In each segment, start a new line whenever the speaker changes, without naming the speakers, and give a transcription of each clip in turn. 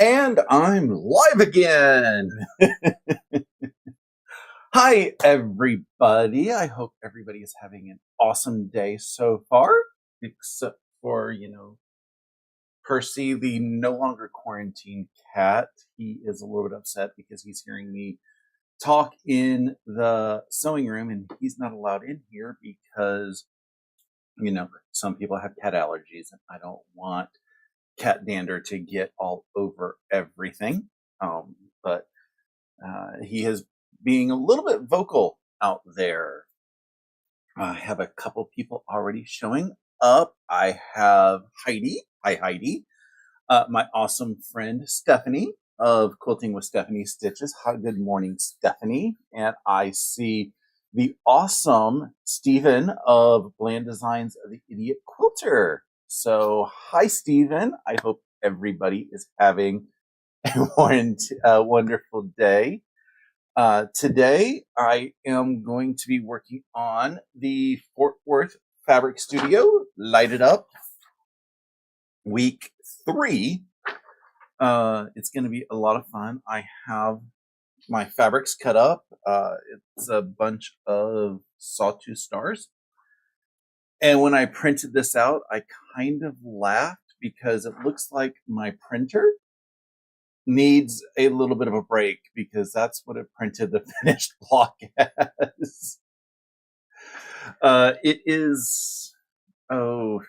And I'm live again. Hi, everybody. I hope everybody is having an awesome day so far, except for, Percy, the no longer quarantined cat. He is a little bit upset because he's hearing me talk in the sewing room and he's not allowed in here because, some people have cat allergies and I don't want cat dander to get all over everything. Um, but he is being a little bit vocal out there. I have a couple people already showing up. I have Heidi. Hi, Heidi. My awesome friend Stephanie of Quilting with Stephanie Stitches. Hi, good morning, Stephanie. And I see the awesome Stephen of Bland Designs of the Idiot Quilter. So, hi, Stephen. I hope everybody is having a wonderful day. Today, I am going to be working on the Fort Worth Fabric Studio Light It Up week 3. It's going to be a lot of fun. I have my fabrics cut up. It's a bunch of sawtooth stars. And when I printed this out, I kind of laughed because it looks like my printer needs a little bit of a break because that's what it printed the finished block as. It is, 15,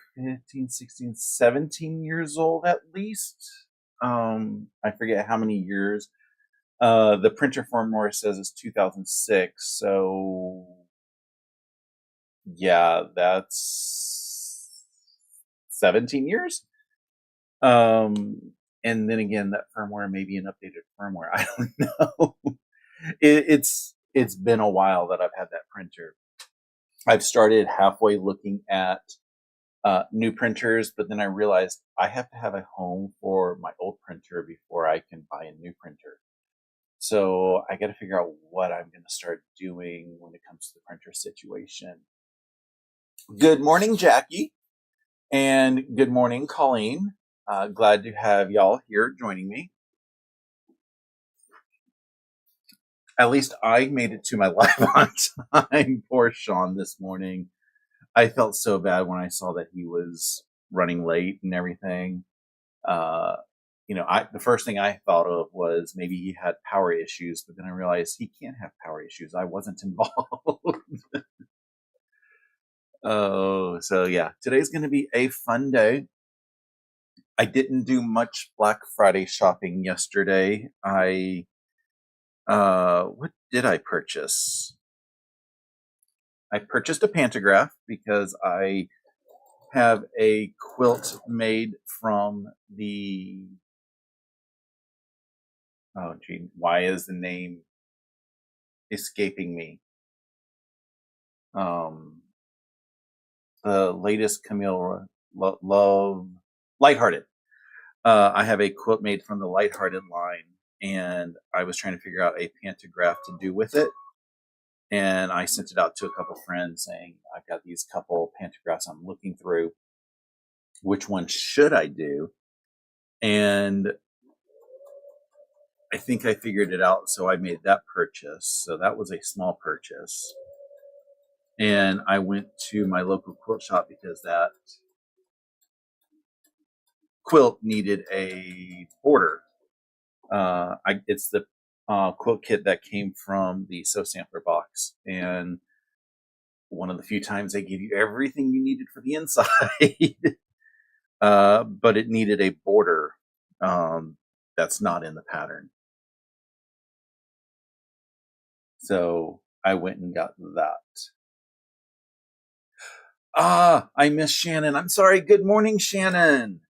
16, 17 years old at least. I forget how many years. The printer firmware says it's 2006. So, yeah, that's 17 years. And then again, that firmware may be an updated firmware. I don't know. It's been a while that I've had that printer. I've started halfway looking at new printers, but then I realized I have to have a home for my old printer before I can buy a new printer. So I got to figure out what I'm going to start doing when it comes to the printer situation. Good morning, Jackie, and good morning, Colleen. Glad to have y'all here joining me. At least I made it to my live on time. Poor Sean this morning. I felt so bad when I saw that he was running late and everything. The first thing I thought of was maybe he had power issues, but then I realized he can't have power issues. I wasn't involved. Oh, so yeah, today's going to be a fun day. I didn't do much Black Friday shopping yesterday. What did I purchase? I purchased a pantograph because I have a quilt made from the, oh gee, why is the name escaping me? The latest Camille Love, Lighthearted. I have a quilt made from the Lighthearted line, and I was trying to figure out a pantograph to do with it. And I sent it out to a couple friends saying, I've got these couple pantographs I'm looking through. Which one should I do? And I think I figured it out. So I made that purchase. So that was a small purchase. And I went to my local quilt shop because that quilt needed a border. It's the quilt kit that came from the Sew Sampler box. And one of the few times they give you everything you needed for the inside. But it needed a border that's not in the pattern. So I went and got that. I miss Shannon. I'm sorry. Good morning, Shannon.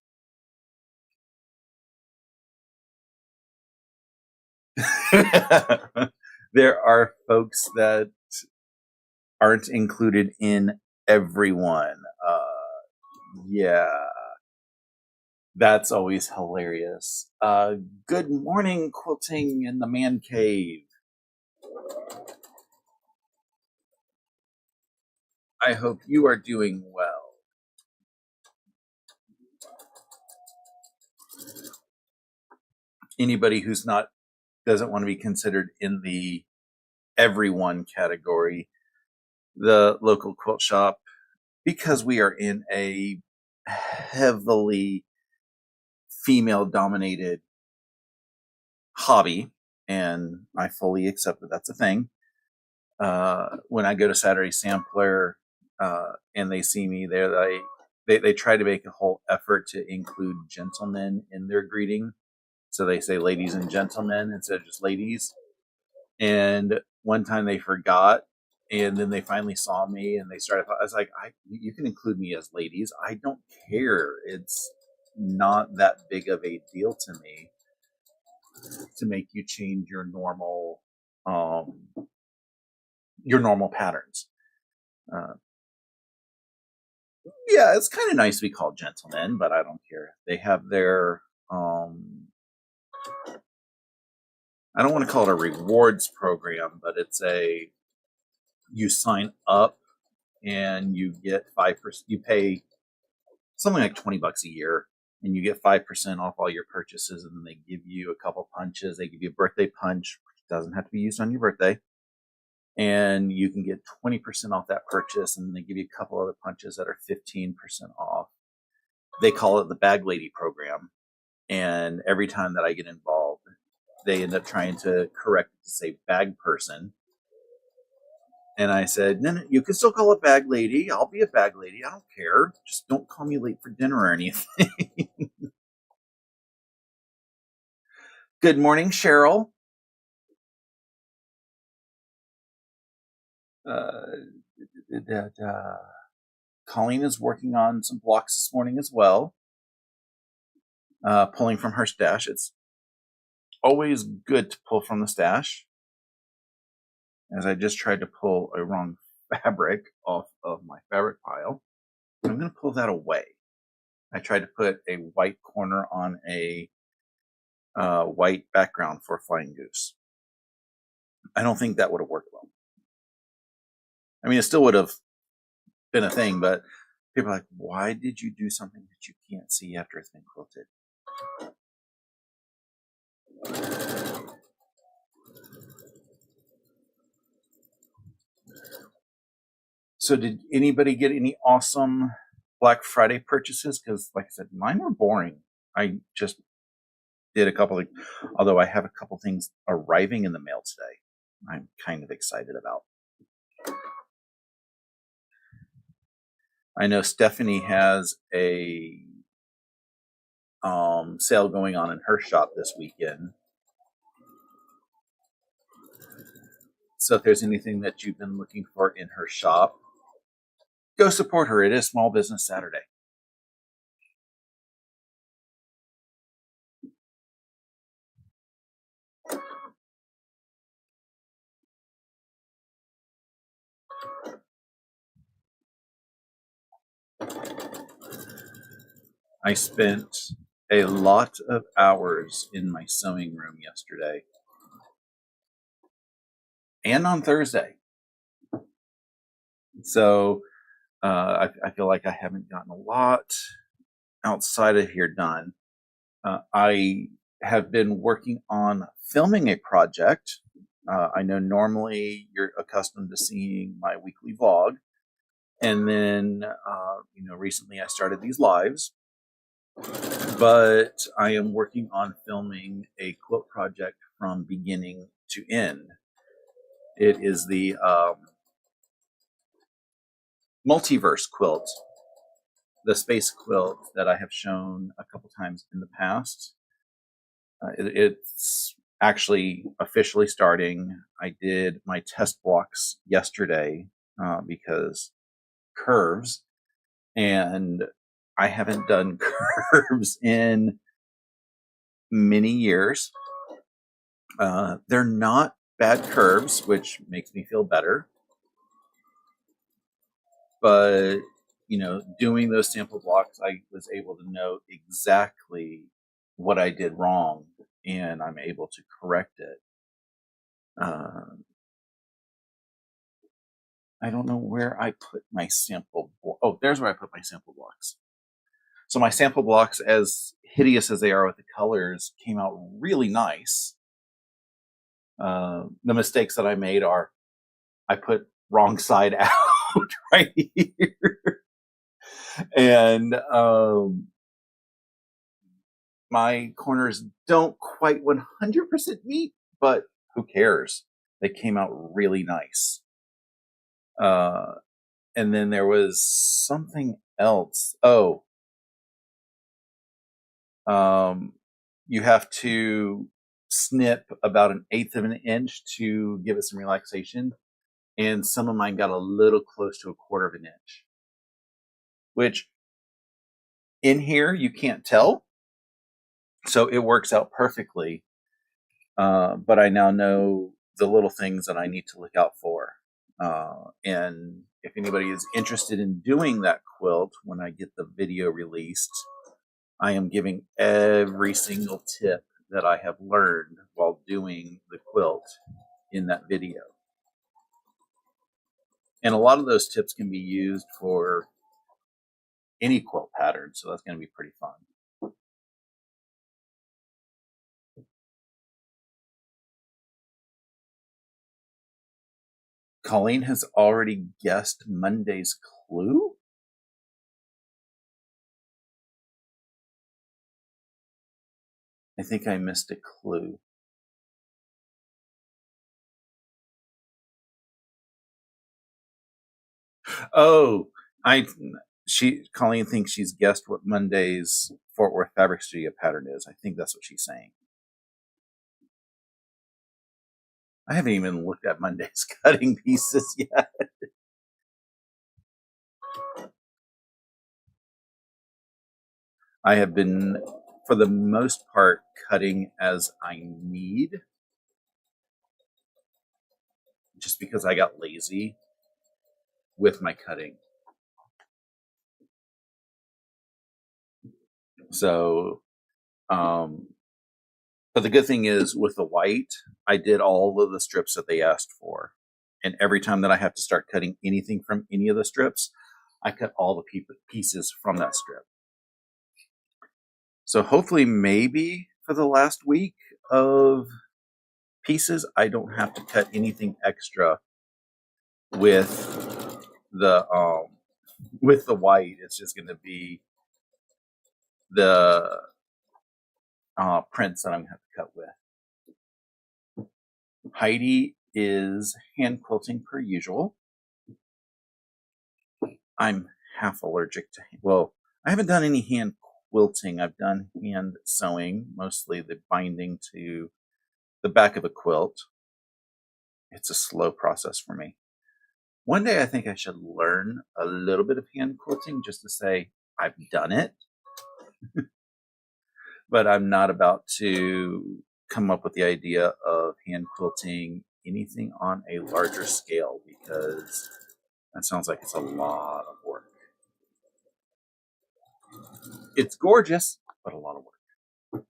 There are folks that aren't included in everyone. Yeah, that's always hilarious. Good morning, quilting in the man cave. I hope you are doing well. anybody who's not doesn't want to be considered in the everyone category, the local quilt shop, because we are in a heavily female dominated hobby, and I fully accept that that's a thing. When I go to Saturday Sampler and they see me there, they try to make a whole effort to include gentlemen in their greeting. So they say ladies and gentlemen instead of just ladies. And one time they forgot, and then they finally saw me and they started. I was like, you can include me as ladies. I don't care. It's not that big of a deal to me to make you change your normal patterns. Yeah, it's kind of nice to be called gentlemen, but I don't care. They have their I don't want to call it a rewards program, but it's you sign up and you get 5%. You pay something like $20 a year, and you get 5% off all your purchases. And then they give you a couple punches. They give you a birthday punch, which doesn't have to be used on your birthday, and you can get 20% off that purchase. And then they give you a couple other punches that are 15% off. They call it the Bag Lady program. And every time that I get involved, they end up trying to correct it to say bag person. And I said, no, you can still call it bag lady. I'll be a bag lady. I don't care. Just don't call me late for dinner or anything. Good morning, Cheryl. Colleen is working on some blocks this morning as well, pulling from her stash. It's always good to pull from the stash, as I just tried to pull a wrong fabric off of my fabric pile. I'm going to pull that away. I tried to put a white corner on a white background for a flying goose. I don't think that would have worked well. I mean, it still would have been a thing, but people are like, why did you do something that you can't see after it's been quilted? So did anybody get any awesome Black Friday purchases? Because like I said, mine were boring. I just did a couple of, although I have a couple things arriving in the mail today I'm kind of excited about. I know Stephanie has a sale going on in her shop this weekend. So if there's anything that you've been looking for in her shop, go support her. It is Small Business Saturday. I spent a lot of hours in my sewing room yesterday and on Thursday. So I feel like I haven't gotten a lot outside of here done. I have been working on filming a project. I know normally you're accustomed to seeing my weekly vlog. And then, recently I started these lives. But I am working on filming a quilt project from beginning to end. It is the multiverse quilt, the space quilt that I have shown a couple times in the past. It's actually officially starting. I did my test blocks yesterday because curves, and I haven't done curves in many years. They're not bad curves, which makes me feel better. But, doing those sample blocks, I was able to know exactly what I did wrong, and I'm able to correct it. I don't know where I put my sample. Oh, there's where I put my sample blocks. So my sample blocks, as hideous as they are with the colors, came out really nice. The mistakes that I made are I put wrong side out right here. And my corners don't quite 100% meet, but who cares? They came out really nice. And then there was something else. Oh, you have to snip about 1/8 of an inch to give it some relaxation. And some of mine got a little close to 1/4 of an inch, which in here you can't tell. So it works out perfectly. But I now know the little things that I need to look out for. And if anybody is interested in doing that quilt when I get the video released, I am giving every single tip that I have learned while doing the quilt in that video. And a lot of those tips can be used for any quilt pattern, so that's going to be pretty fun. Colleen has already guessed Monday's clue? I think I missed a clue. Oh, Colleen thinks she's guessed what Monday's Fort Worth Fabric Studio pattern is. I think that's what she's saying. I haven't even looked at Monday's cutting pieces yet. I have been, for the most part, cutting as I need, just because I got lazy with my cutting. So, but the good thing is with the white, I did all of the strips that they asked for. And every time that I have to start cutting anything from any of the strips, I cut all the pieces from that strip. So hopefully maybe for the last week of pieces, I don't have to cut anything extra with the white. It's just going to be the prints that I'm going to have to cut with. Heidi is hand quilting per usual. I'm half allergic to, well, I haven't done any hand quilting. I've done hand sewing, mostly the binding to the back of a quilt. It's a slow process for me. One day I think I should learn a little bit of hand quilting just to say I've done it. But I'm not about to come up with the idea of hand quilting anything on a larger scale because that sounds like it's a lot of work. It's gorgeous, but a lot of work.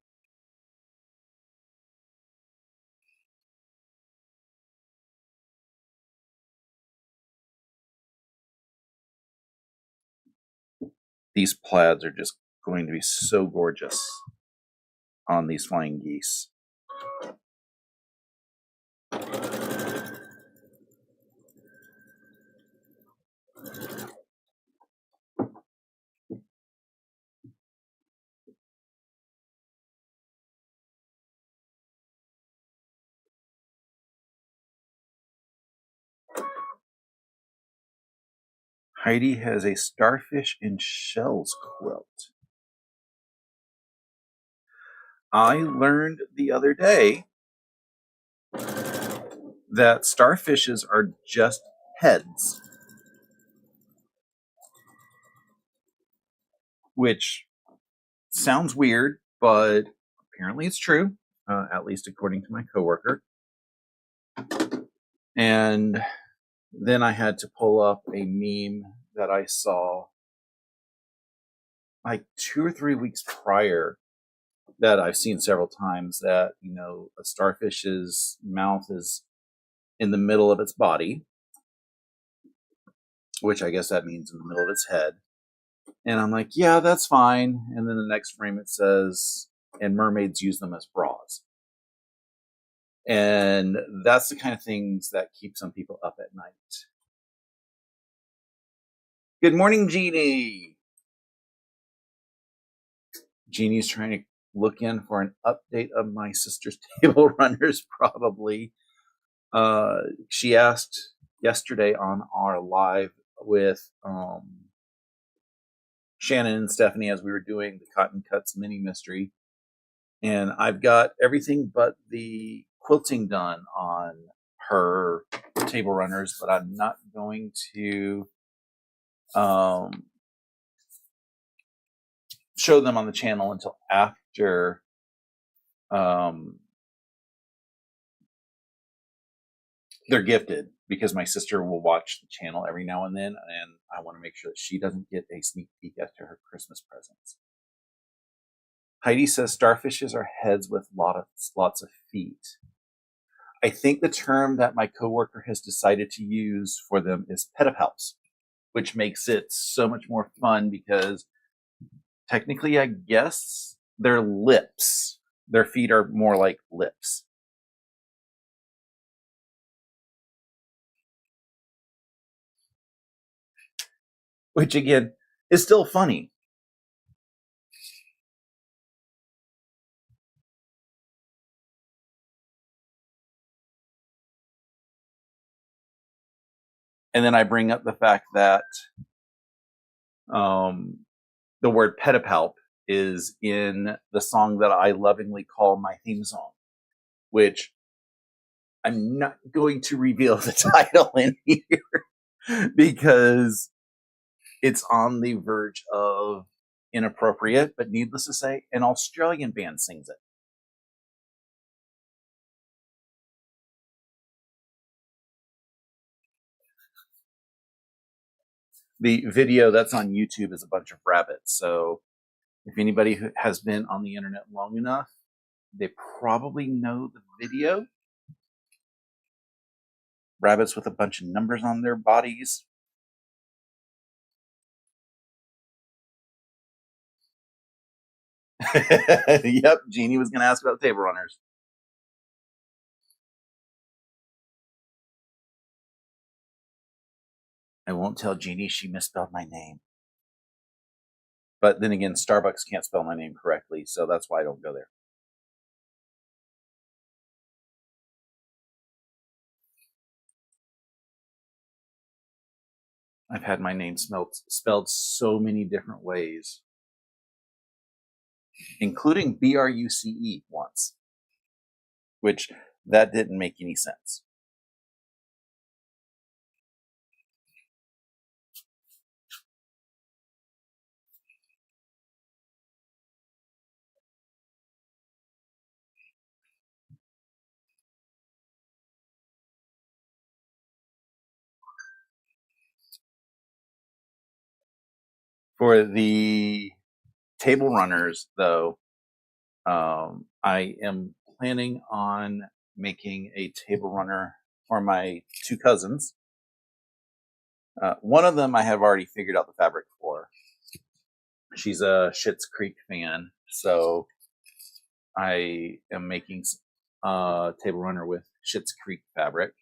These plaids are just going to be so gorgeous on these flying geese. Heidi has a starfish and shells quilt. I learned the other day that starfishes are just heads, which sounds weird, but apparently it's true, at least according to my coworker. And then I had to pull up a meme that I saw like 2 or 3 weeks prior that I've seen several times, that, you know, a starfish's mouth is in the middle of its body, which I guess that means in the middle of its head. And I'm like, yeah, that's fine. And then the next frame it says, and mermaids use them as bras. And that's the kind of things that keep some people up at night. Good morning, Jeannie. Jeannie's trying to look in for an update of my sister's table runners, probably. She asked yesterday on our live with Shannon and Stephanie as we were doing the Cotton Cuts mini mystery. And I've got everything but the quilting done on her table runners, but I'm not going to show them on the channel until after they're gifted, because my sister will watch the channel every now and then, and I want to make sure that she doesn't get a sneak peek as to her Christmas presents. Heidi says starfishes are heads with lots of feet. I think the term that my coworker has decided to use for them is pedipalps, which makes it so much more fun because technically, I guess they're lips. Their feet are more like lips. Which again is still funny. And then I bring up the fact that the word pedipalp is in the song that I lovingly call my theme song, which I'm not going to reveal the title in here because it's on the verge of inappropriate, but needless to say, an Australian band sings it. The video that's on YouTube is a bunch of rabbits. So if anybody who has been on the internet long enough, they probably know the video. Rabbits with a bunch of numbers on their bodies. Yep, Jeannie was going to ask about table runners. I won't tell Jeannie she misspelled my name. But then again, Starbucks can't spell my name correctly, so that's why I don't go there. I've had my name spelled so many different ways, including B-R-U-C-E once, which that didn't make any sense. For the table runners, though, I am planning on making a table runner for my two cousins. One of them I have already figured out the fabric for. She's a Schitt's Creek fan, so I am making a table runner with Schitt's Creek fabric.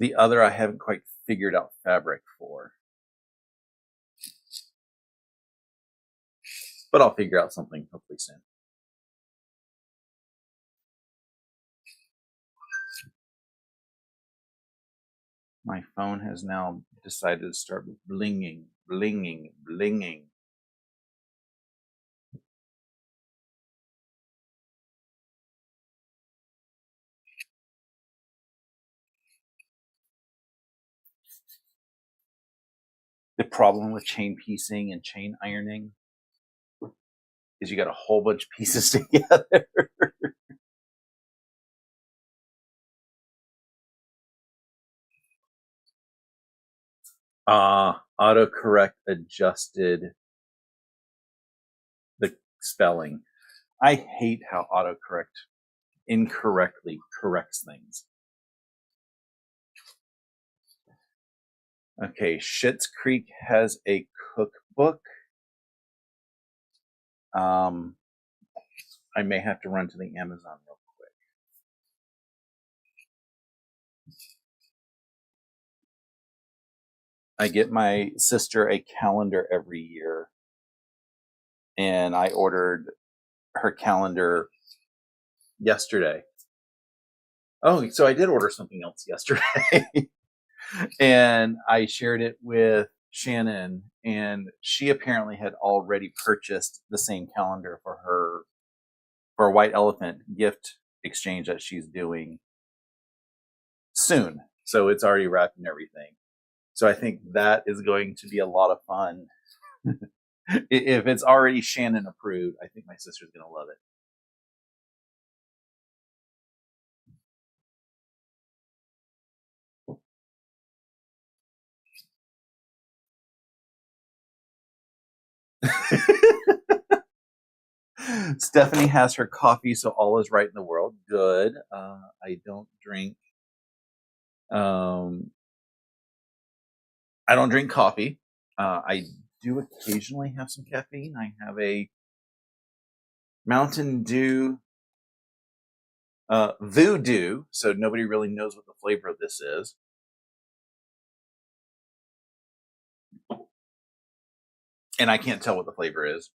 The other I haven't quite figured out fabric for, but I'll figure out something hopefully soon. My phone has now decided to start blinging. The problem with chain piecing and chain ironing is you got a whole bunch of pieces together. Autocorrect adjusted the spelling. I hate how autocorrect incorrectly corrects things. Okay, Schitt's Creek has a cookbook. I may have to run to the Amazon real quick. I get my sister a calendar every year, and I ordered her calendar yesterday. Oh, so I did order something else yesterday. And I shared it with Shannon, and she apparently had already purchased the same calendar for a White Elephant gift exchange that she's doing soon. So it's already wrapped and everything. So I think that is going to be a lot of fun. If it's already Shannon approved, I think my sister's going to love it. Stephanie has her coffee, so all is right in the world. Good. I don't drink. I don't drink coffee. I do occasionally have some caffeine. I have a Mountain Dew Voodoo, so nobody really knows what the flavor of this is. And I can't tell what the flavor is.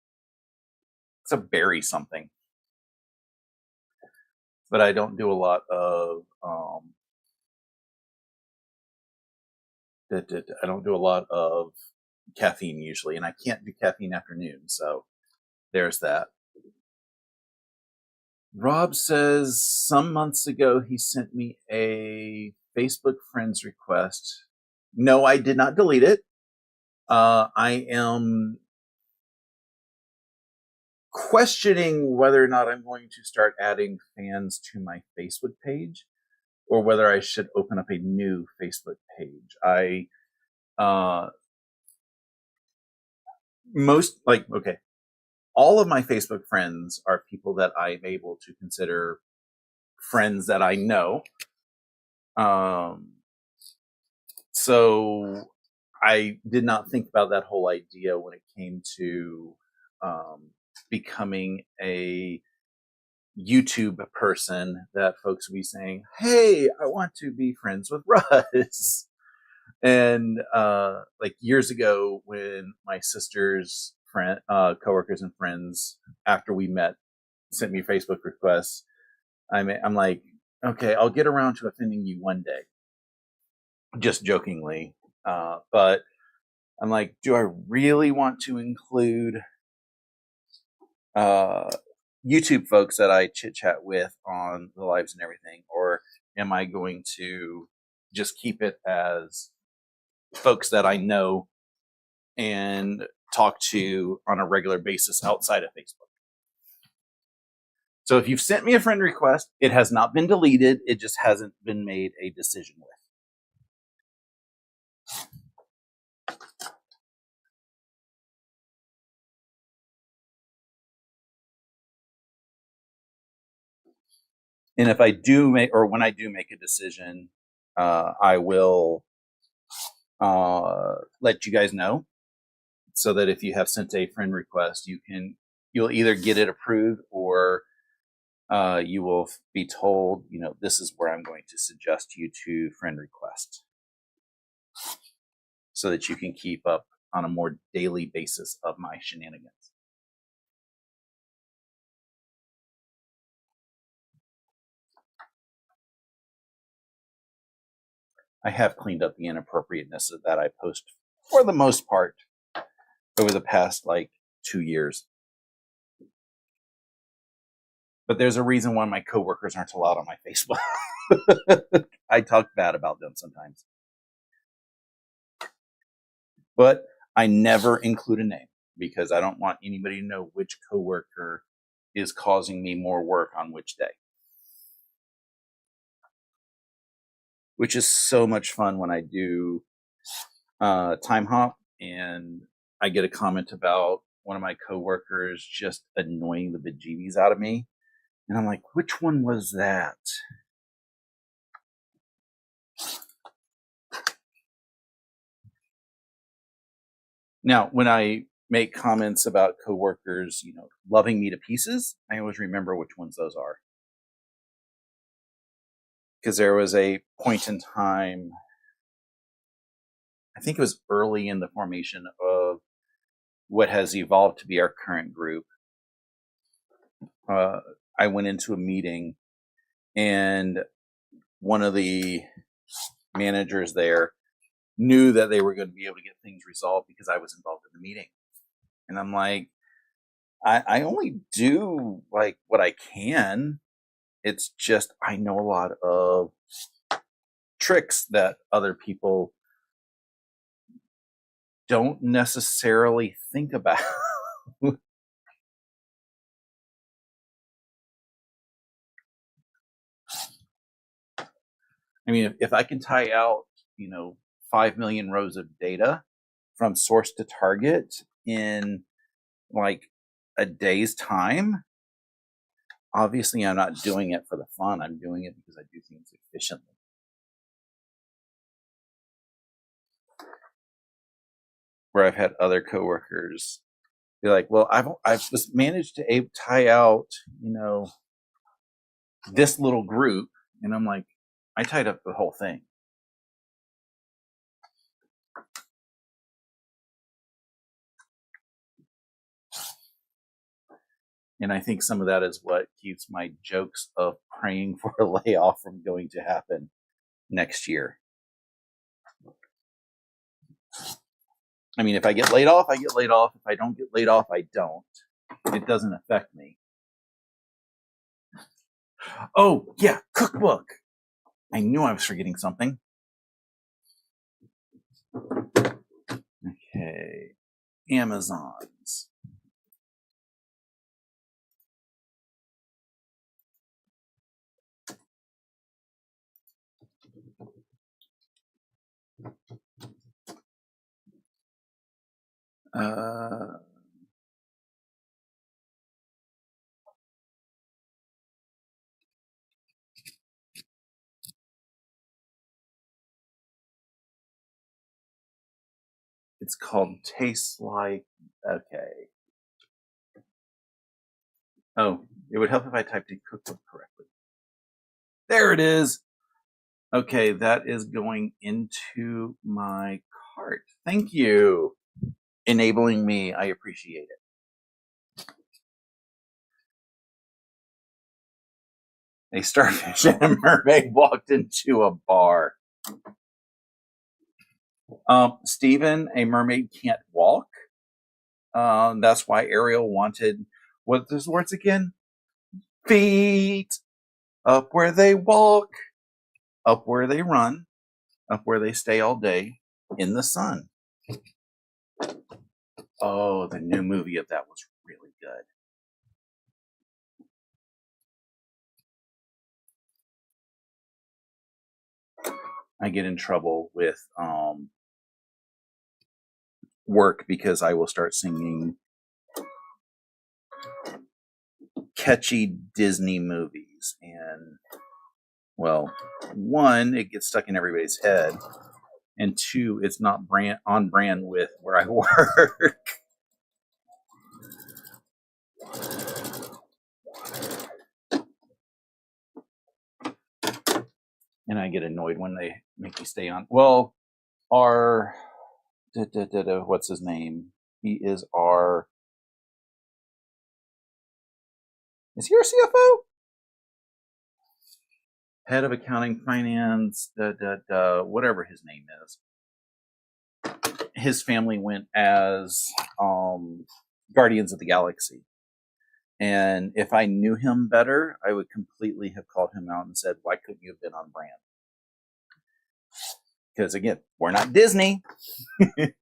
It's a berry something. But I don't do a lot of I don't do a lot of caffeine usually, and I can't do caffeine afternoon, so there's that. Rob says some months ago he sent me a Facebook friends request. No, I did not delete it. I am questioning whether or not I'm going to start adding fans to my Facebook page, or whether I should open up a new Facebook page. All of my Facebook friends are people that I'm able to consider friends that I know. So I did not think about that whole idea when it came to becoming a YouTube person, that folks would be saying, "Hey, I want to be friends with Russ." And like years ago, when my sister's coworkers and friends, after we met, sent me Facebook requests, I'm like, okay, I'll get around to offending you one day, just jokingly. But I'm like, do I really want to include YouTube folks that I chit chat with on the lives and everything, or am I going to just keep it as folks that I know and talk to on a regular basis outside of Facebook? So if you've sent me a friend request, it has not been deleted. It just hasn't been made a decision with. And if I do make, or when I do make a decision, I will let you guys know, so that if you have sent a friend request, you'll either get it approved, or you will be told, this is where I'm going to suggest you to friend request, so that you can keep up on a more daily basis of my shenanigans. I have cleaned up the inappropriateness that I post for the most part over the past 2 years. But there's a reason why my coworkers aren't allowed on my Facebook. I talk bad about them sometimes. But I never include a name, because I don't want anybody to know which coworker is causing me more work on which day. Which is so much fun when I do time hop and I get a comment about one of my coworkers just annoying the bejeebies out of me. And I'm like, which one was that? Now, when I make comments about coworkers, loving me to pieces, I always remember which ones those are. Because there was a point in time, I think it was early in the formation of what has evolved to be our current group. I went into a meeting and one of the managers there knew that they were going to be able to get things resolved because I was involved in the meeting. And I'm like, I only do like what I can. It's just I know a lot of tricks that other people don't necessarily think about. I mean, if I can tie out, 5 million rows of data from source to target in like a day's time, obviously I'm not doing it for the fun. I'm doing it because I do things efficiently. Where I've had other coworkers be like, well, I've just managed to tie out, this little group. And I'm like, I tied up the whole thing. And I think some of that is what keeps my jokes of praying for a layoff from going to happen next year. I mean, if I get laid off, I get laid off. If I don't get laid off, I don't. It doesn't affect me. Oh, yeah, cookbook. I knew I was forgetting something. Okay, Amazons. It's called Tastes Like. Okay. Oh, it would help if I typed in cookbook correctly. There it is. Okay, that is going into my cart. Thank you. Enabling me. I appreciate it. A starfish and a mermaid walked into a bar. Stephen, a mermaid can't walk. That's why Ariel wanted, what those words again? Feet. Up where they walk. Up where they run. Up where they stay all day in the sun. Oh, the new movie of that was really good. I get in trouble with work because I will start singing catchy Disney movies. And, well, one, it gets stuck in everybody's head. And two, it's not on brand with where I work. And I get annoyed when they make me stay on. Well, our what's his name? He is our. Is he our CFO? Head of accounting, finance, whatever his name is. His family went as Guardians of the Galaxy. And if I knew him better, I would completely have called him out and said, why couldn't you have been on brand? Because again, we're not Disney. A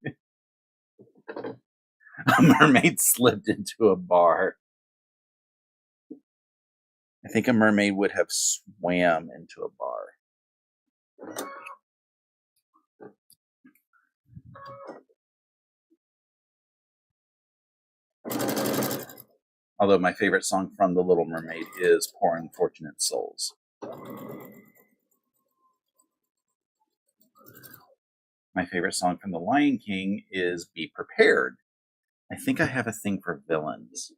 mermaid slipped into a bar. I think a mermaid would have swam into a bar. Although my favorite song from The Little Mermaid is Poor Unfortunate Souls. My favorite song from The Lion King is Be Prepared. I think I have a thing for villains.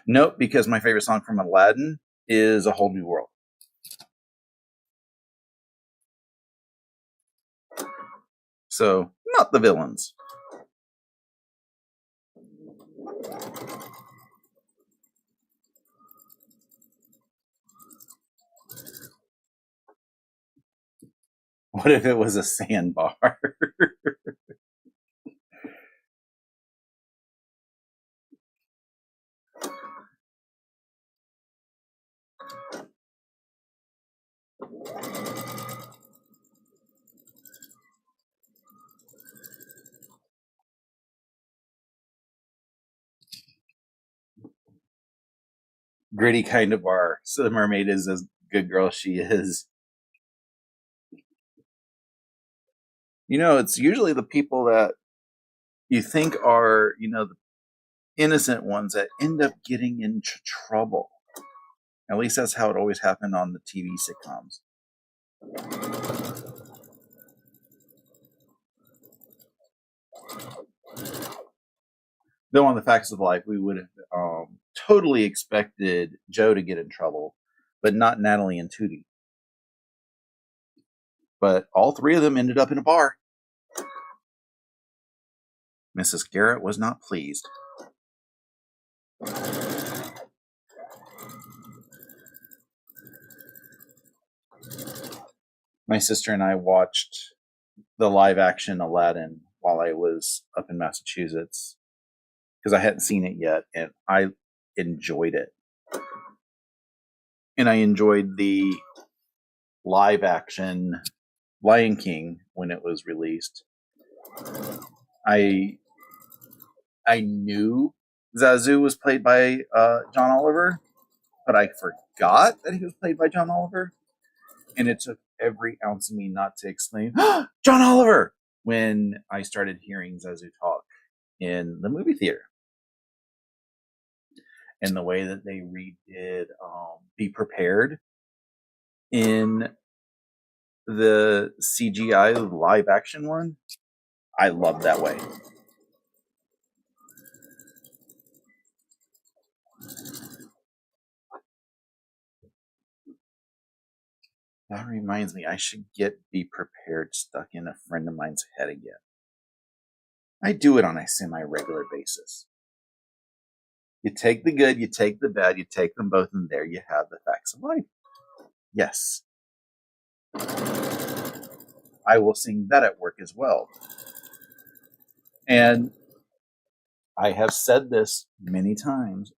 Nope, because my favorite song from Aladdin is A Whole New World. So, not the villains. What if it was a sandbar? Gritty kind of bar. So the mermaid is as good girl as she is. You know, it's usually the people that you think are, the innocent ones that end up getting into trouble. At least that's how it always happened on the TV sitcoms. Though on the Facts of Life, we would have totally expected Joe to get in trouble, but not Natalie and Tootie. But all three of them ended up in a bar. Mrs. Garrett was not pleased. My sister and I watched the live action Aladdin while I was up in Massachusetts because I hadn't seen it yet, and I enjoyed it. And I enjoyed the live action Lion King when it was released. I knew Zazu was played by John Oliver, but I forgot that he was played by John Oliver. And it took every ounce of me not to exclaim, John Oliver, when I started hearing Zazu talk in the movie theater. And the way that they redid Be Prepared in the CGI live action one, I love that way. That reminds me, I should get Be Prepared stuck in a friend of mine's head again. I do it on a semi-regular basis. You take the good, you take the bad, you take them both, and there you have the Facts of Life. Yes. I will sing that at work as well. And I have said this many times.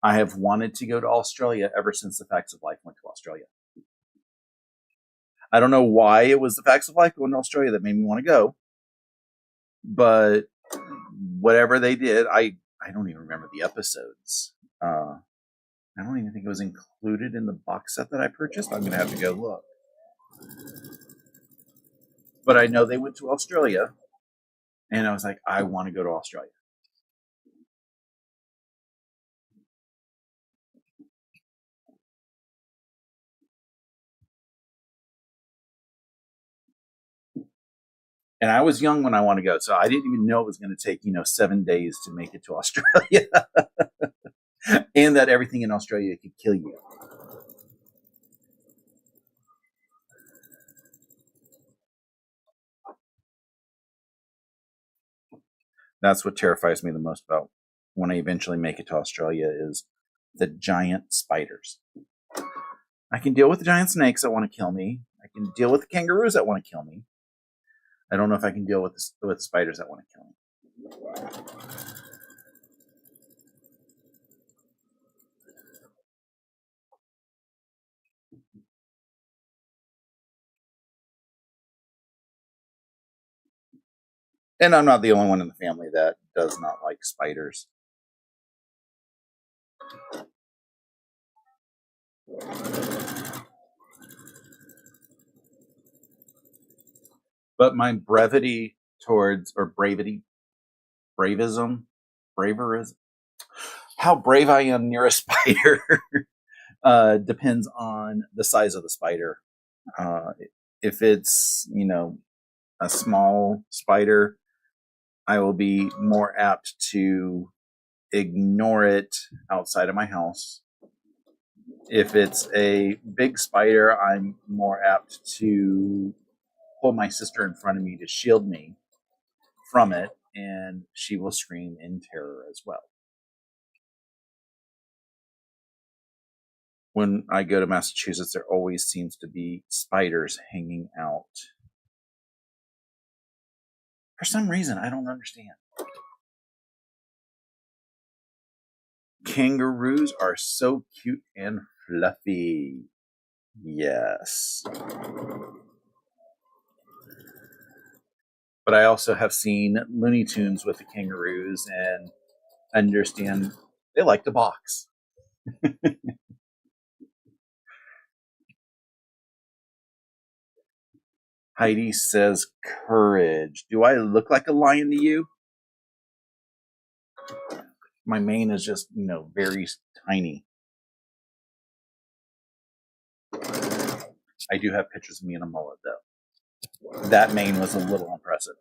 I have wanted to go to Australia ever since the Facts of Life went to Australia. I don't know why it was the Facts of Life going to Australia that made me want to go. But whatever they did, I don't even remember the episodes. I don't even think it was included in the box set that I purchased. I'm going to have to go look. But I know they went to Australia, and I was like, I want to go to Australia. And I was young when I wanted to go, so I didn't even know it was going to take, 7 days to make it to Australia. And that everything in Australia could kill you. That's what terrifies me the most about when I eventually make it to Australia is the giant spiders. I can deal with the giant snakes that want to kill me. I can deal with the kangaroos that want to kill me. I don't know if I can deal with the spiders that want to kill me. And I'm not the only one in the family that does not like spiders. But my braverism, how brave I am near a spider depends on the size of the spider. If it's, a small spider, I will be more apt to ignore it outside of my house. If it's a big spider, I'm more apt to hold my sister in front of me to shield me from it, and she will scream in terror as well. When I go to Massachusetts, there always seems to be spiders hanging out. For some reason, I don't understand. Kangaroos are so cute and fluffy. Yes. But I also have seen Looney Tunes with the kangaroos and understand they like to box. Heidi says, courage. Do I look like a lion to you? My mane is just, very tiny. I do have pictures of me in a mullet, though. That mane was a little impressive.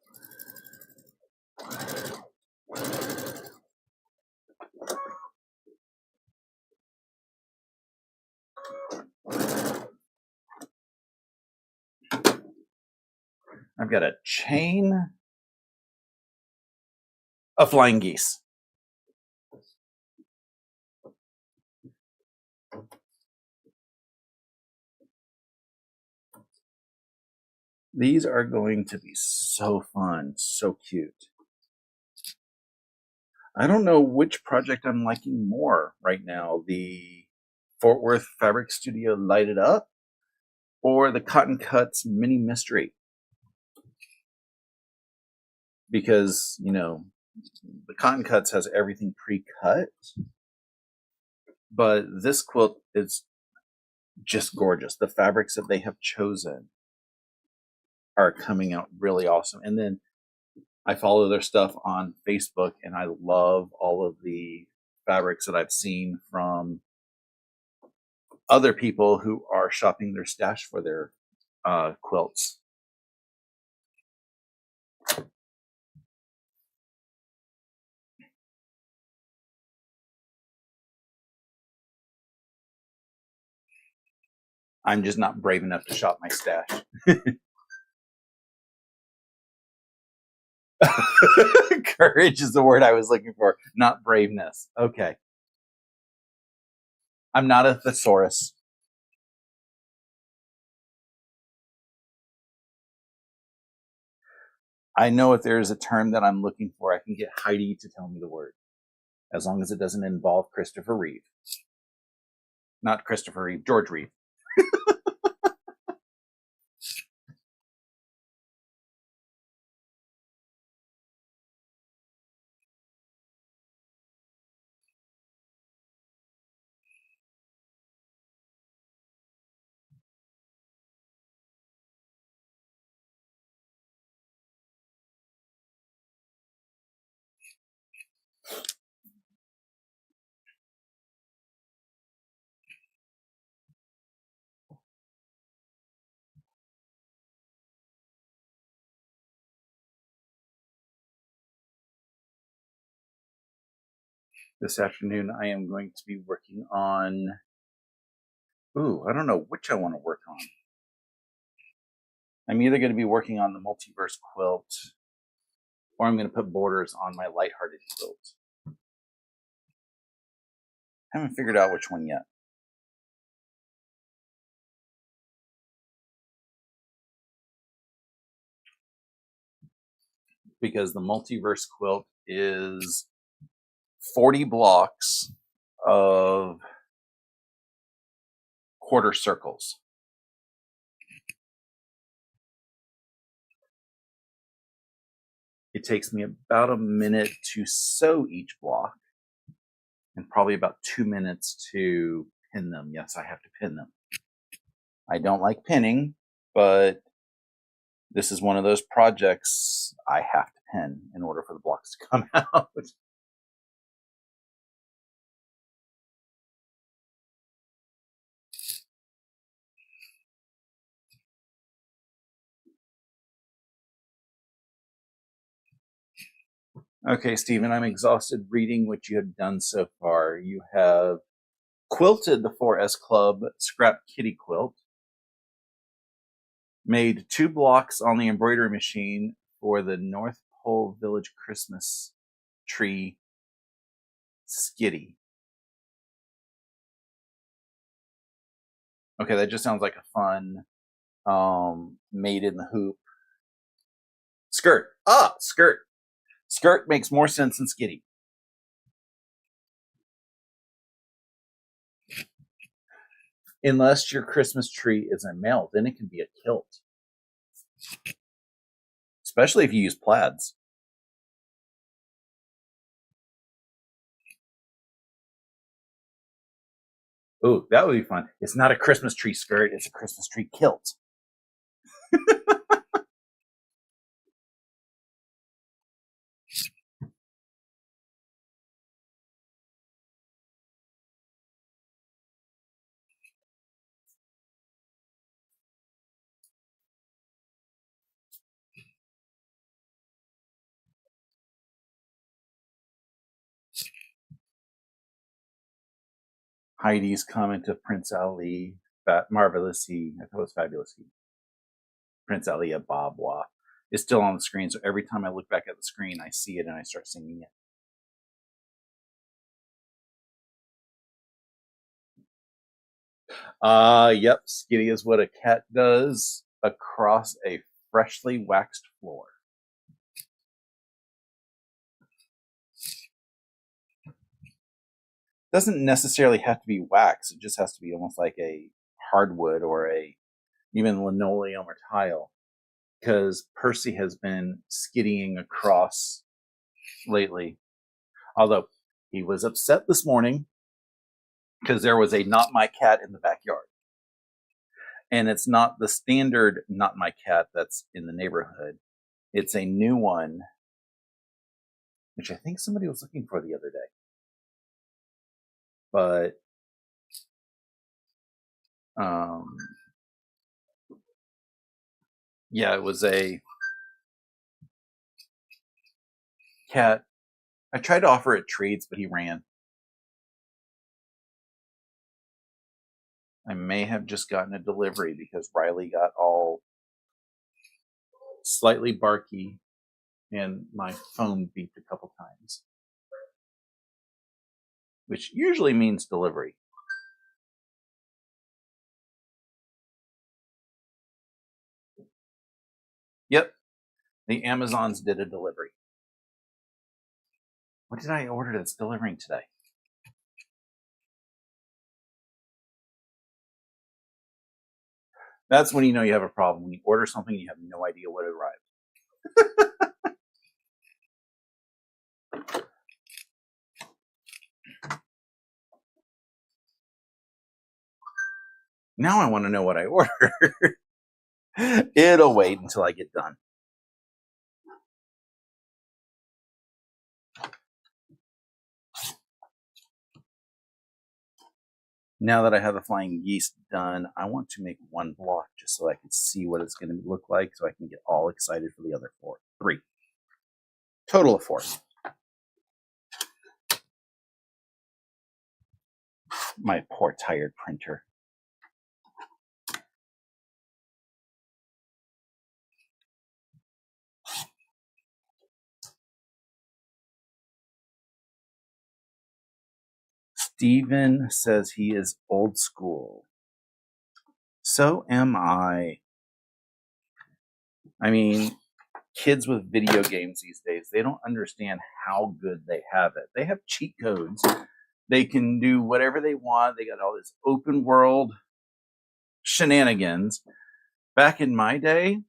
I've got a chain of flying geese. These are going to be so fun, so cute. I don't know which project I'm liking more right now. The Fort Worth Fabric Studio Light It Up or the Cotton Cuts Mini Mystery. Because, the Cotton Cuts has everything pre-cut, but this quilt is just gorgeous. The fabrics that they have chosen are coming out really awesome. And then I follow their stuff on Facebook, and I love all of the fabrics that I've seen from other people who are shopping their stash for their quilts. I'm just not brave enough to shop my stash. Courage is the word I was looking for, not braveness. Okay. I'm not a thesaurus. I know if there's a term that I'm looking for, I can get Heidi to tell me the word, as long as it doesn't involve Christopher Reeve. Not Christopher Reeve, George Reeve. This afternoon, I am going to be working on. I don't know which I want to work on. I'm either going to be working on the multiverse quilt, or I'm going to put borders on my lighthearted quilt. I haven't figured out which one yet. Because the multiverse quilt is 40 blocks of quarter circles. It takes me about a minute to sew each block and probably about 2 minutes to pin them. Yes, I have to pin them. I don't like pinning, but this is one of those projects I have to pin in order for the blocks to come out. Okay, Stephen, I'm exhausted reading what you have done so far. You have quilted the 4S Club scrap kitty quilt, made 2 blocks on the embroidery machine for the North Pole Village Christmas tree skitty. Okay, that just sounds like a fun made in the hoop skirt. Skirt. Skirt makes more sense than skitty. Unless your Christmas tree is a male, then it can be a kilt. Especially if you use plaids. Ooh, that would be fun. It's not a Christmas tree skirt, it's a Christmas tree kilt. Heidi's comment of Prince Ali, marvelous he, I thought it was fabulous he. Prince Ali, a Bob Wah, is still on the screen. So every time I look back at the screen, I see it and I start singing it. Yep, skitty is what a cat does across a freshly waxed floor. Doesn't necessarily have to be wax. It just has to be almost like a hardwood or even linoleum or tile. Because Percy has been skittying across lately. Although he was upset this morning because there was a not my cat in the backyard. And it's not the standard not my cat that's in the neighborhood. It's a new one, which I think somebody was looking for the other day. But yeah, it was a cat. I tried to offer it treats, but he ran. I may have just gotten a delivery because Riley got all slightly barky and my phone beeped a couple times, which usually means delivery. Yep, the Amazons did a delivery. What did I order that's delivering today? That's when you know you have a problem. When you order something, you have no idea what arrived. Now I want to know what I ordered. It'll wait until I get done. Now that I have the flying geese done, I want to make 1 block just so I can see what it's going to look like so I can get all excited for the other 3. Total of 4. My poor tired printer. Steven says he is old school. So am I. I mean, kids with video games these days, they don't understand how good they have it. They have cheat codes. They can do whatever they want. They got all this open world shenanigans. Back in my day,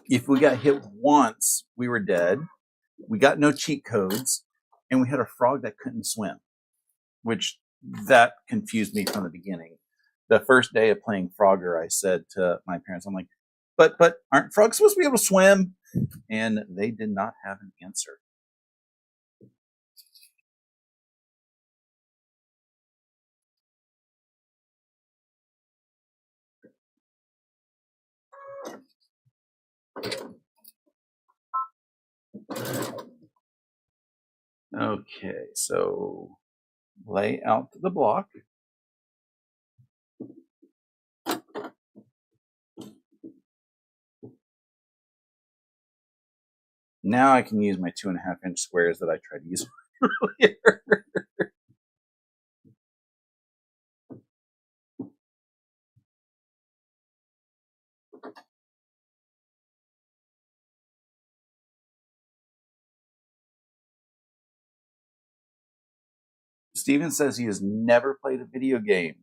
if we got hit once, we were dead. We got no cheat codes, and we had a frog that couldn't swim, which that confused me from the beginning. The first day of playing Frogger, I said to my parents, I'm like, but aren't frogs supposed to be able to swim? And they did not have an answer. Okay, so lay out the block. Now I can use my 2.5-inch squares that I tried to use earlier. Steven says he has never played a video game,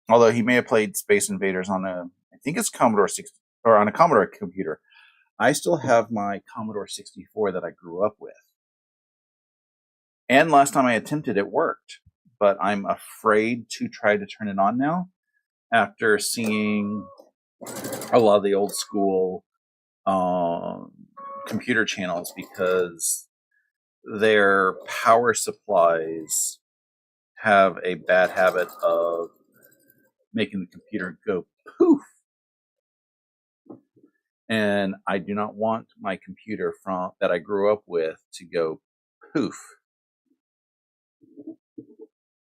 although he may have played Space Invaders on I think it's Commodore 60, or on a Commodore computer. I still have my Commodore 64 that I grew up with. And last time I attempted, it worked. But I'm afraid to try to turn it on now after seeing a lot of the old school computer channels, because their power supplies have a bad habit of making the computer go poof. And I do not want my computer that I grew up with to go poof.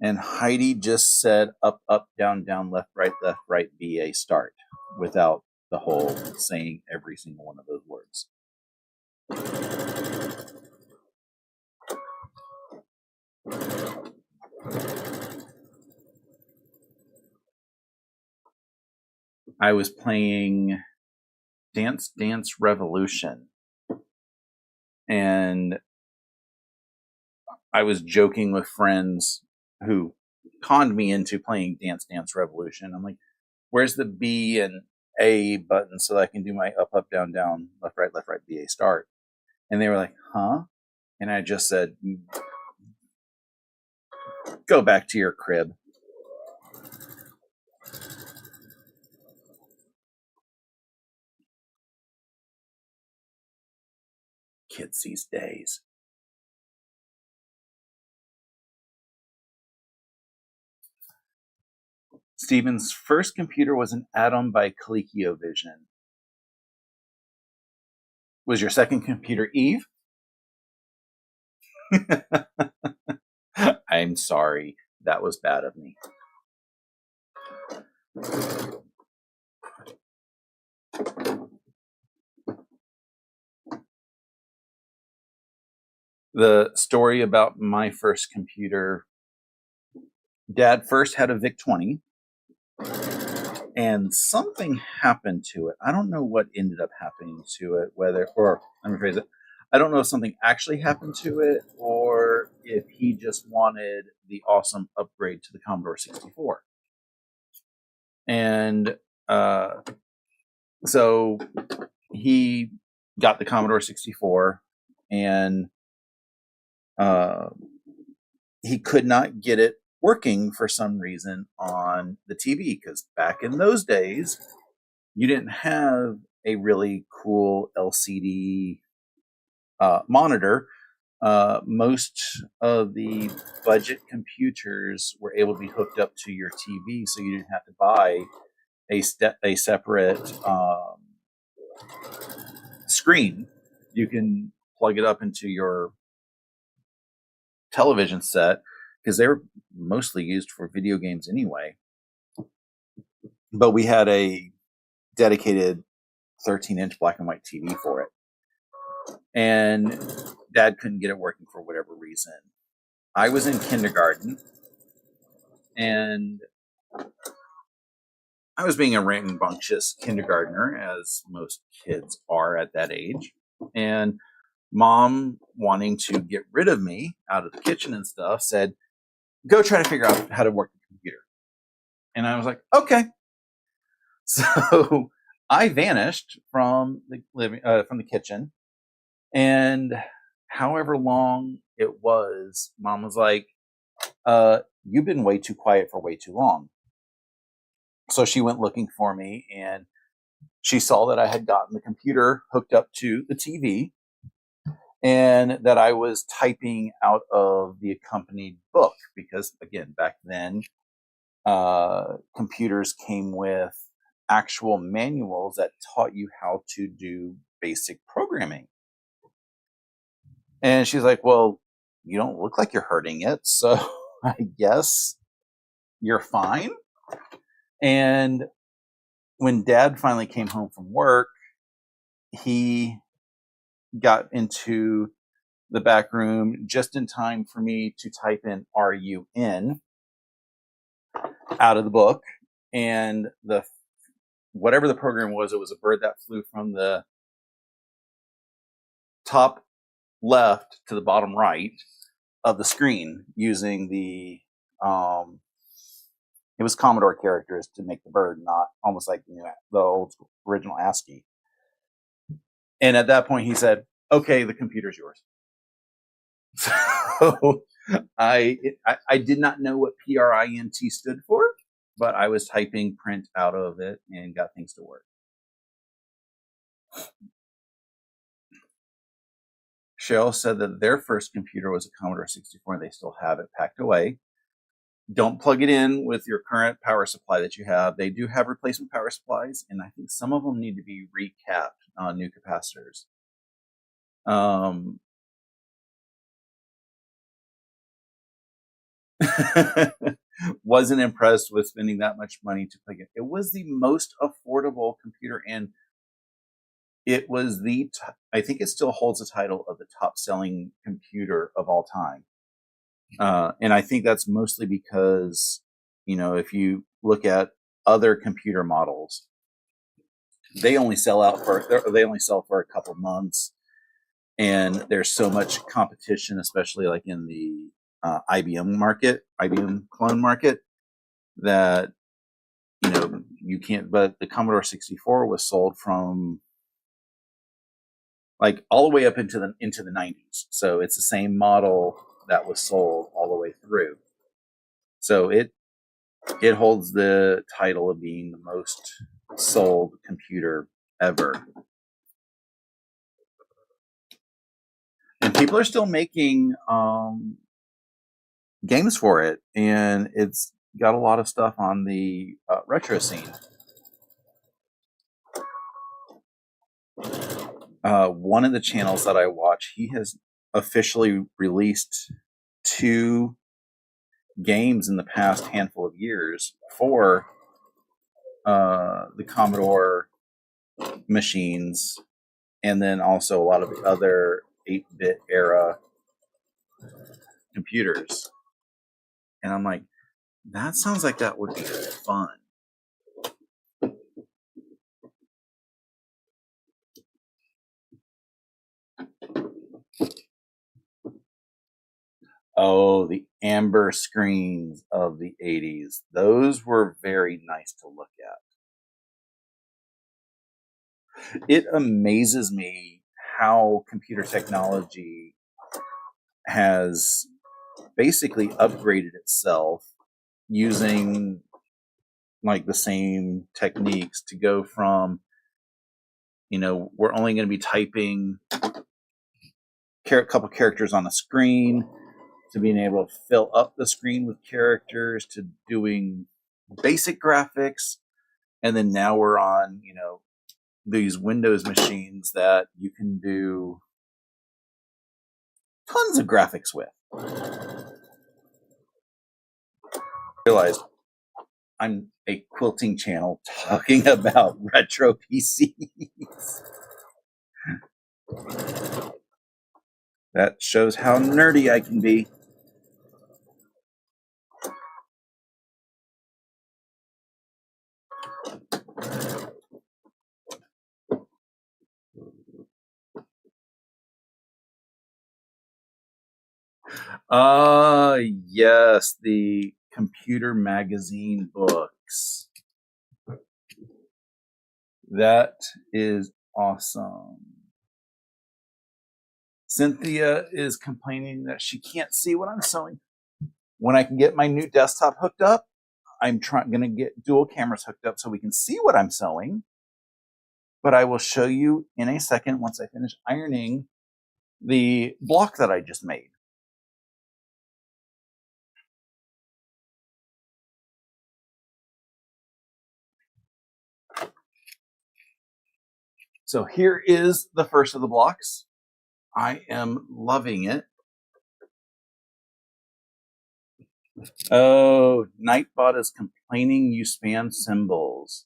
And Heidi just said up, up, down, down, left, right, BA, start, without the whole saying every single one of those words. I was playing Dance Dance Revolution, and I was joking with friends who conned me into playing Dance Dance Revolution. I'm like, where's the B and A button so that I can do my up, up, down, down, left, right, BA, start? And they were like, huh? And I just said, go back to your crib. Kids these days. Steven's first computer was an Atom by ColecoVision. Was your second computer Eve? I'm sorry. That was bad of me. The story about my first computer, Dad first had a VIC-20, and something happened to it. I don't know what ended up happening to it, let me phrase it. I don't know if something actually happened to it or if he just wanted the awesome upgrade to the Commodore 64. And so he got the Commodore 64, and he could not get it working for some reason on the TV, because back in those days, you didn't have a really cool LCD monitor. Most of the budget computers were able to be hooked up to your TV, so you didn't have to buy a separate screen. You can plug it up into your television set, because they were mostly used for video games anyway. But we had a dedicated 13-inch black and white TV for it. And Dad couldn't get it working for whatever reason. I was in kindergarten, and I was being a rambunctious kindergartner, as most kids are at that age. And Mom, wanting to get rid of me out of the kitchen and stuff, said, go try to figure out how to work the computer. And I was like, okay. So I vanished from the kitchen, and however long it was, Mom was like, you've been way too quiet for way too long. So she went looking for me, and she saw that I had gotten the computer hooked up to the TV, and that I was typing out of the accompanied book, because again, back then, computers came with actual manuals that taught you how to do basic programming. And she's like, well, you don't look like you're hurting it, so I guess you're fine. And when Dad finally came home from work, he got into the back room just in time for me to type in RUN out of the book. And whatever the program was, it was a bird that flew from the top left to the bottom right of the screen using the it was Commodore characters to make the bird, not almost like the old original ASCII. And at that point, he said, "Okay, the computer's yours." So I did not know what PRINT stood for, but I was typing print out of it and got things to work. Cheryl said that their first computer was a Commodore 64 and they still have it packed away. Don't plug it in with your current power supply that you have. They do have replacement power supplies, and I think some of them need to be recapped on new capacitors. Wasn't impressed with spending that much money to plug it. It was the most affordable computer, and it was I think it still holds the title of the top selling computer of all time. And I think that's mostly because, if you look at other computer models, they only sell for a couple months, and there's so much competition, especially like in the IBM clone market, that you can't. But the Commodore 64 was sold from like all the way up into the 90s, so it's the same model that was sold all the way through. So it holds the title of being the most sold computer ever. And people are still making games for it, and it's got a lot of stuff on the retro scene. One of the channels that I watch, he has officially released 2 games in the past handful of years for the Commodore machines, and then also a lot of the other 8-bit era computers. And I'm like, that sounds like that would be fun. Oh, the amber screens of the 80s. Those were very nice to look at. It amazes me how computer technology has basically upgraded itself using like the same techniques to go from, we're only going to be typing a couple characters on a screen, to being able to fill up the screen with characters, to doing basic graphics. And then now we're on, these Windows machines that you can do tons of graphics with. I realized I'm a quilting channel talking about retro PCs. That shows how nerdy I can be. Yes, the computer magazine books. That is awesome. Cynthia is complaining that she can't see what I'm sewing. When I can get my new desktop hooked up, I'm going to get dual cameras hooked up so we can see what I'm sewing. But I will show you in a second once I finish ironing the block that I just made. So here is the first of the blocks. I am loving it. Oh, Nightbot is complaining you spam symbols.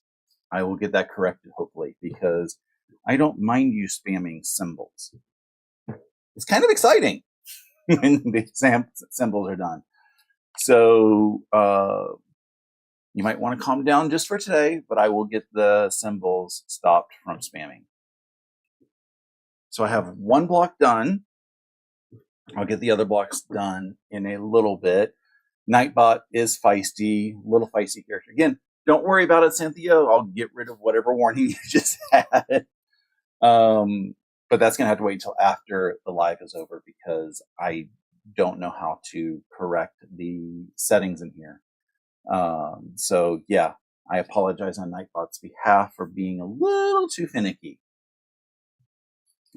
I will get that corrected, hopefully, because I don't mind you spamming symbols. It's kind of exciting when the symbols are done. So you might want to calm down just for today, but I will get the symbols stopped from spamming. So I have one block done. I'll get the other blocks done in a little bit. Nightbot is feisty, little feisty character. Again, don't worry about it, Cynthia. I'll get rid of whatever warning you just had. But that's going to have to wait until after the live is over because I don't know how to correct the settings in here. So yeah, I apologize on Nightbot's behalf for being a little too finicky.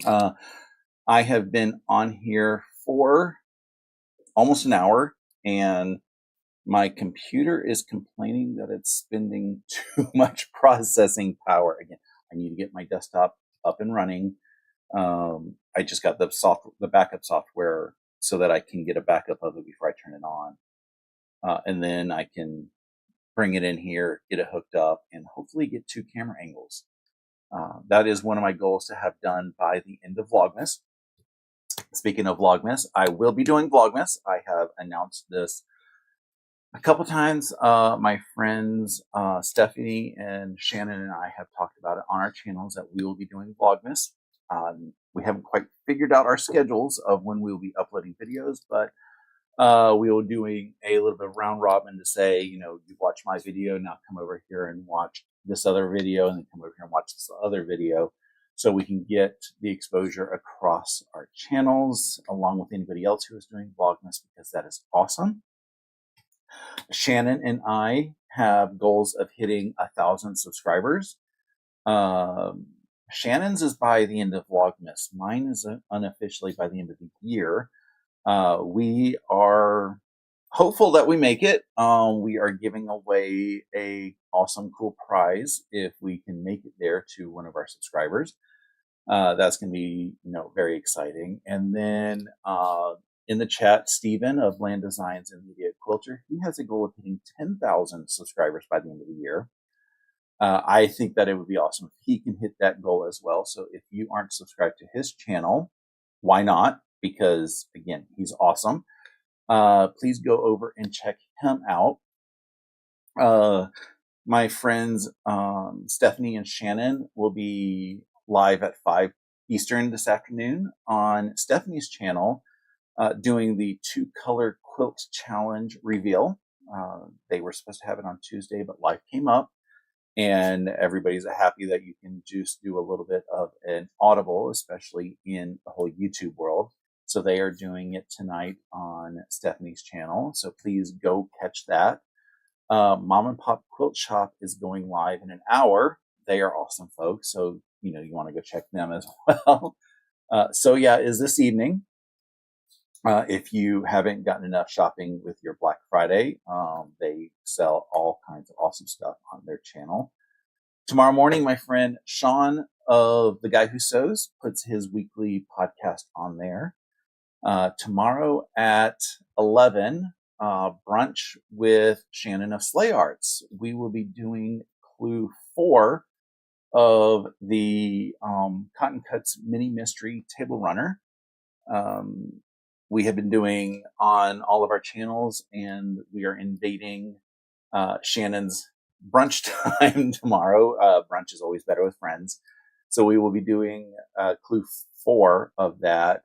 I have been on here for almost an hour and my computer is complaining that it's spending too much processing power. Again, I need to get my desktop up and running. I just got the backup software so that I can get a backup of it before I turn it on. And then I can bring it in here, get it hooked up, and hopefully get 2 camera angles. That is one of my goals to have done by the end of Vlogmas. Speaking of Vlogmas, I will be doing Vlogmas. I have announced this a couple times. My friends Stephanie and Shannon and I have talked about it on our channels that we will be doing Vlogmas. We haven't quite figured out our schedules of when we will be uploading videos, but we will doing a little bit of round robin to say, you watch my video, now come over here and watch this other video, and then come over here and watch this other video, so we can get the exposure across our channels along with anybody else who is doing Vlogmas, because that is awesome. Shannon and I have goals of hitting 1,000 subscribers. Shannon's is by the end of Vlogmas. Mine is unofficially by the end of the year. We are hopeful that we make it. We are giving away a awesome, cool prize if we can make it there to one of our subscribers. That's going to be, very exciting. And then in the chat, Steven of Land Designs and Media Quilter, he has a goal of hitting 10,000 subscribers by the end of the year. I think that it would be awesome if he can hit that goal as well. So if you aren't subscribed to his channel, why not? Because again, he's awesome. Please go over and check him out. My friends Stephanie and Shannon will be live at 5 Eastern this afternoon on Stephanie's channel, doing the 2-color quilt challenge reveal. They were supposed to have it on Tuesday, but life came up, and everybody's happy that you can just do a little bit of an audible, especially in the whole YouTube world. So they are doing it tonight on Stephanie's channel. So please go catch that. Mom and Pop Quilt Shop is going live in an hour. They are awesome folks. So, you want to go check them as well. So yeah, is this evening. If you haven't gotten enough shopping with your Black Friday, they sell all kinds of awesome stuff on their channel. Tomorrow morning, my friend Sean of The Guy Who Sews puts his weekly podcast on there. Tomorrow at 11, brunch with Shannon of Slay Arts. We will be doing clue 4 of the Cotton Cuts Mini Mystery Table Runner. We have been doing on all of our channels, and we are invading Shannon's brunch time tomorrow. Brunch is always better with friends. So we will be doing clue 4 of that.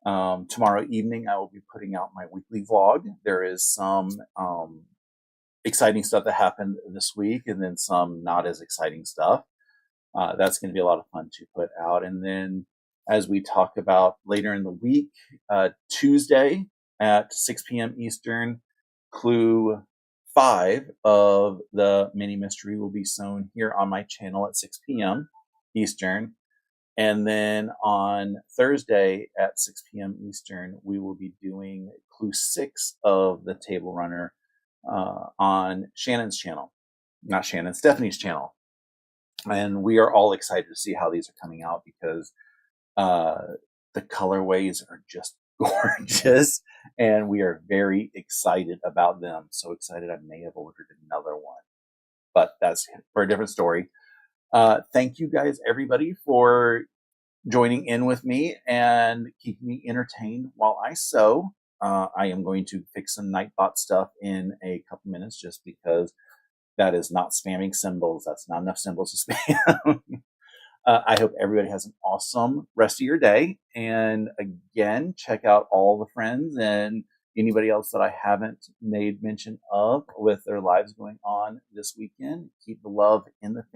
Tomorrow evening, I will be putting out my weekly vlog. There is some exciting stuff that happened this week, and then some not as exciting stuff. That's going to be a lot of fun to put out. And then, as we talk about later in the week, Tuesday at 6 p.m. Eastern, clue 5 of the mini mystery will be sewn here on my channel at 6 p.m. Eastern. And then on Thursday at 6 p.m. Eastern, we will be doing clue 6 of the Table Runner on Shannon's channel. Not Shannon, Stephanie's channel. And we are all excited to see how these are coming out, because the colorways are just gorgeous. and we are very excited about them. So excited I may have ordered another one, but that's for a different story. Thank you guys, everybody, for joining in with me and keeping me entertained while I sew. I am going to fix some Nightbot stuff in a couple minutes just because that is not spamming symbols. That's not enough symbols to spam. I hope everybody has an awesome rest of your day. And again, check out all the friends and anybody else that I haven't made mention of with their lives going on this weekend. Keep the love in the family.